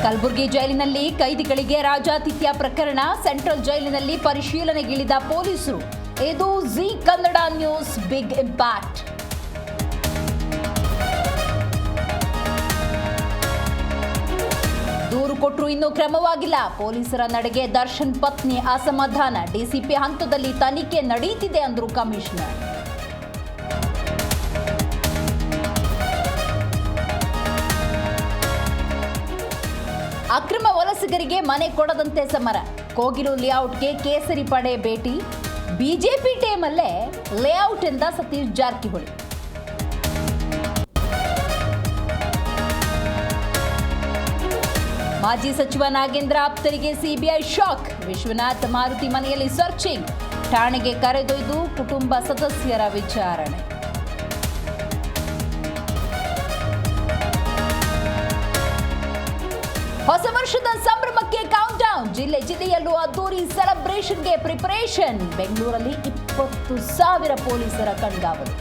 ಕಲಬುರಗಿ ಜೈಲಿನಲ್ಲಿ ಕೈದಿಗಳಿಗೆ ರಾಜಾತಿಥ್ಯ ಪ್ರಕರಣ ಸೆಂಟ್ರಲ್ ಜೈಲಿನಲ್ಲಿ ಪರಿಶೀಲನೆಗಿಳಿದ ಪೊಲೀಸರು. ಇದು Zee Kannada news big impact. ದೂರು ಕೊಟ್ಟರು ಇನ್ನೂ ಕ್ರಮವಾಗಿಲ್ಲ. ಪೊಲೀಸರ ನಡೆಗೆ ದರ್ಶನ್ ಪತ್ನಿ ಅಸಮಾಧಾನ. ಡಿಸಿಪಿ ಹಂತದಲ್ಲಿ ತನಿಖೆ ನಡೆಯುತ್ತಿದೆ ಅಂದರು ಕಮಿಷನರ್. ಅಕ್ರಮ ವಲಸಿಗರಿಗೆ ಮನೆ ಕೊಡದಂತೆ ಸಮರ. ಕೋಗಿಲು ಲೇಔಟ್ಗೆ ಕೇಸರಿ ಪಡೆ ಭೇಟಿ. ಬಿಜೆಪಿ ಟೀಮಲ್ಲೇ ಲೇಔಟ್ ಎಂದ ಸತೀಶ್ ಜಾರಕಿಹೊಳಿ. ಮಾಜಿ ಸಚಿವ ನಾಗೇಂದ್ರ ಆಪ್ತರಿಗೆ ಸಿಬಿಐ ಶಾಕ್. ವಿಶ್ವನಾಥ್ ಮಾರುತಿ ಮನೆಯಲ್ಲಿ ಸರ್ಚಿಂಗ್. ಠಾಣೆಗೆ ಕರೆದೊಯ್ದು ಕುಟುಂಬ ಸದಸ್ಯರ ವಿಚಾರಣೆ. ಹೊಸ ವರ್ಷದ ಸಂಭ್ರಮಕ್ಕೆ ಕೌಂಟ್ ಡೌನ್. ಜಿಲ್ಲೆಯಲ್ಲೂ ಅದ್ದೂರಿ ಸೆಲೆಬ್ರೇಷನ್ಗೆ ಪ್ರಿಪರೇಷನ್. ಬೆಂಗಳೂರಲ್ಲಿ 20,000 ಪೊಲೀಸರ ಕಣ್ಗಾವಲು.